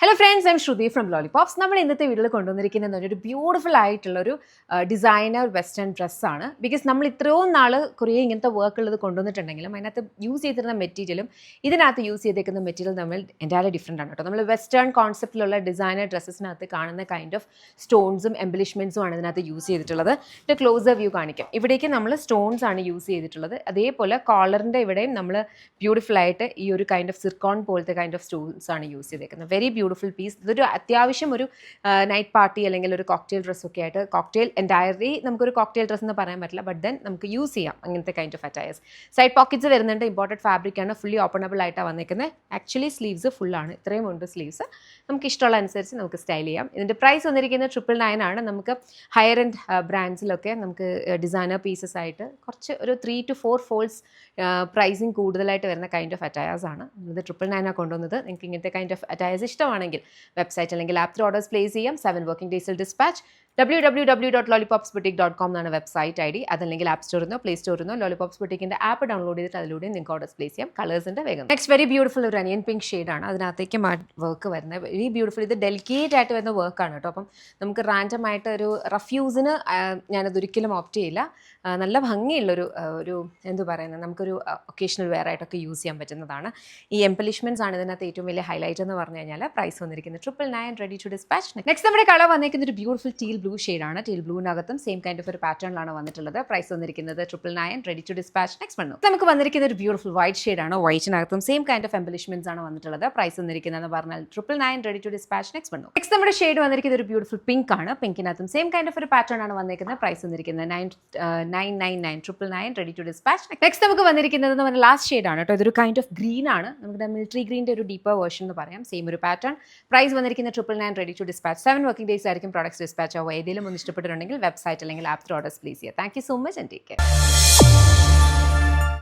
Hello friends, I am Shruti from Lollipops. നമ്മൾ ഇന്നത്തെ വീഡിയോയിൽ കൊണ്ടുവന്നിരിക്കുന്നത് ഒരു ബ്യൂട്ടിഫുൾ ആയിട്ടുള്ളൊരു ഡിസൈനർ വെസ്റ്റേൺ ഡ്രസ്സാണ്. ബിക്കോസ് നമ്മൾ ഇത്രയും നാൾ കുറേ ഇങ്ങനത്തെ വർക്ക് ഉള്ളത് കൊണ്ടുവന്നിട്ടുണ്ടെങ്കിലും അതിനകത്ത് യൂസ് ചെയ്തിരുന്ന മെറ്റീരിയലും ഇതിനകത്ത് യൂസ് ചെയ്തേക്കുന്ന മെറ്റീരിയൽ തമ്മിൽ എൻ്റയർലി ഡിഫറെൻ്റ് ആണ് കേട്ടോ. നമ്മൾ വെസ്റ്റേൺ കോൺസെപ്റ്റിലുള്ള ഡിസൈനർ ഡ്രസ്സസിനകത്ത് കാണുന്ന കൈൻഡ് ഓഫ് സ്റ്റോൺസും എംബലിഷ്മെൻറ്റ്സും ആണ് ഇതിനകത്ത് യൂസ് ചെയ്തിട്ടുള്ളത്. ഒരു ക്ലോസർ വ്യൂ കാണിക്കാം. ഇവിടേക്ക് നമ്മൾ സ്റ്റോൺസ് ആണ് യൂസ് ചെയ്തിട്ടുള്ളത്. അതേപോലെ കോളറിൻ്റെ ഇവിടെയും നമ്മൾ ബ്യൂട്ടിഫുൾ ആയിട്ട് ഈ ഒരു കൈൻഡ് ഓഫ് സിർക്കോൺ പോലത്തെ കൈൻഡ് ഓഫ് സ്റ്റോൺസ് ആണ് യൂസ് ചെയ്തേക്കുന്നത്. Very beautiful piece. ഇതൊരു അത്യാവശ്യം ഒരു നൈറ്റ് പാർട്ടി അല്ലെങ്കിൽ ഒരു കോക്ടെയിൽ ഡ്രസ്സൊക്കെ ആയിട്ട്, കോക്ടെയിൽ എൻറ്റയർലി നമുക്കൊരു കോക്ടെയിൽ ഡ്രസ്സ് എന്ന് പറയാൻ പറ്റില്ല, ബട്ട് ദെൻ നമുക്ക് യൂസ് ചെയ്യാം അങ്ങനത്തെ kind of attires. Side pockets വരുന്നുണ്ട്, ഇമ്പോർട്ടഡ് ഫാബ്രിക് ആണ്, ഫുള്ളി ഓപ്പണബിൾ ആയിട്ടാണ് വന്നിരിക്കുന്നത്. ആക്ച്വലി സ്ലീവ്സ് ഫുള്ളാണ്, ഇത്രയും ഉണ്ട് സ്ലീവ്സ്. നമുക്ക് ഇഷ്ടമുള്ള അനുസരിച്ച് നമുക്ക് സ്റ്റൈൽ ചെയ്യാം. ഇതിൻ്റെ പ്രൈസ് വന്നിരിക്കുന്നത് 999 ആണ്. നമുക്ക് ഹയർ എൻഡ് ബ്രാൻഡ്സിലൊക്കെ നമുക്ക് ഡിസൈനർ പീസസ് ആയിട്ട് കുറച്ച് ഒരു 3 to 4 ഫോൾഡ്സ് പ്രൈസിങ് കൂടുതലായിട്ട് വരുന്ന കൈൻഡ് ഓഫ് അറ്റയേഴ്സ് ആണ്. ഇത് 999 കൊണ്ടുവന്നത്. നിങ്ങൾക്ക് ഇങ്ങനത്തെ കൈൻഡ് ഓഫ് അറ്റയേഴ്സ് ഇഷ്ടമാണെങ്കിൽ വെബ്സൈറ്റ് അല്ലെങ്കിൽ ആപ്പ് ത്രൂ ഓർഡേഴ്സ് പ്ലേസ് ചെയ്യാം. 7 വർക്കിംഗ് ഡേയ്സിൽ ഡിസ്പാച്ച്. www.lollipopsboutique.com എന്നാണ് വെബ്സൈറ്റ് ഐ ഡി. അതല്ലെങ്കിൽ ആപ്പ് സ്റ്റോറിന്നോ പ്ലേ സ്റ്റോറിന്നോ ലോലിപോപ്സ് ബുട്ടീക്കിൻ്റെ ആപ്പ് ഡൗൺലോഡ് ചെയ്തിട്ട് അതിലൂടെ നിങ്ങൾക്ക് ഓർഡേഴ്സ് പ്ലേസ് ചെയ്യാം. കളേഴ്സിൻ്റെ വേഗം. നെക്സ്റ്റ് വെരി ബ്യൂട്ടിഫുൾ ഒരു അനിയൻ പിങ്ക് ഷെയ്ഡാണ്. അതിനകത്തേക്ക് വർക്ക് വരുന്നത് വെരി ബ്യൂട്ടിഫുൾ. ഇത് ഡെലിക്കേറ്റ് ആയിട്ട് വരുന്ന വർക്കാണ് കേട്ടോ. അപ്പം നമുക്ക് റാൻഡം ആയിട്ട് ഒരു റഫ് യൂസിന് ഞാനതൊരിക്കലും ഓപ്റ്റ് ചെയ്യില്ല. നല്ല ഭംഗിയുള്ളൊരു എന്തു പറയുന്നത്, നമുക്കൊരു ഒക്കേഷണൽ വെയർ ആയിട്ടൊക്കെ യൂസ് ചെയ്യാൻ പറ്റുന്നതാണ്. ഈ എംപലിഷ്മെൻറ്റ്സ് ആണ് ഇതിനകത്ത് ഏറ്റവും വലിയ ഹൈലൈറ്റ് എന്ന് പറഞ്ഞു കഴിഞ്ഞാൽ. പ്രൈസ് വന്നിരിക്കുന്നത് 999, റെഡി ടു ഡിസ്പാച്ച്. നെക്സ്റ്റ് നമ്മുടെ കളർ വന്നിരിക്കുന്നത് ഒരു ബ്യൂട്ടിഫുൾ ടീൽ ബ്ലൂ ഷെയ്ഡാണ്. ടീൽ ബ്ലൂവിനകത്തും സെയിം കൈൻഡ് ഓഫ് ഒരു പാറ്റേണിലാണ് വന്നിട്ടുള്ളത്. പ്രൈസ് വന്നിരിക്കുന്നത് 999, റെഡി ടു ഡിസ്പാച്ച്. നെക്സ്റ്റ് വന്നു നമുക്ക് വന്നിരിക്കുന്ന ഒരു ബ്യൂട്ടിഫുൾ വൈറ്റ് ഷെയ്ഡാണ്. വൈറ്റിനകത്തും സെയിം കൈൻഡ് ഓഫ് എംപലിഷ്മെൻറ്റ്സ് ആണ് വന്നിട്ടുള്ളത്. പ്രൈസ് വന്നിരിക്കുന്നതെന്ന് പറഞ്ഞാൽ 999, റെഡി ടു ഡിസ്പാച്ച്. നെക്സ്റ്റ് വന്നു നെക്സ്റ്റ് നമ്മുടെ ഷെയ്ഡ് വന്നിരിക്കുന്നത് ഒരു ബ്യൂട്ടിഫുൾ പിങ്ക് ആണ്. പിങ്കിനകത്തും സെയിം കൈൻഡ് ഓഫ് ഒരു പാറ്റേൺ ആണ് വന്നിരിക്കുന്നത്. പ്രൈസ് വന്നിരിക്കുന്നത് 999, റെഡി ടു ഡിസ്പാച്ച്. നെക്സ്റ്റ് നമുക്ക് വന്നിരിക്കുന്നത് നമ്മുടെ ലാസ്റ്റ് ഷെയ്ഡാണ് കേട്ടോ. ഇതൊരു കൈൻഡ് ഓഫ് ഗ്രീൻ ആണ്. നമ്മുടെ മിലിറ്ററി ഗ്രീൻ്റെ ഒരു ഡീപ്പർ വേർഷൻ എന്ന് പറയാം. സെയിം ഒരു പാറ്റേൺ. പ്രൈസ് വന്നിരിക്കുന്നത് 999, ready to dispatch. 7 working days ആയിരിക്കും പ്രോഡക്ട്സ് ഡിസ്പാച്ച് ആവുക. ഏതെങ്കിലും ഒന്ന് ഇഷ്ടപ്പെട്ടിട്ടുണ്ടെങ്കിൽ വെബ്സൈറ്റ് അല്ലെങ്കിൽ ആപ്പ് ത്രൂ ഓർഡേഴ്സ് പ്ലേസ് ചെയ്യുക. Thank you so much and take care.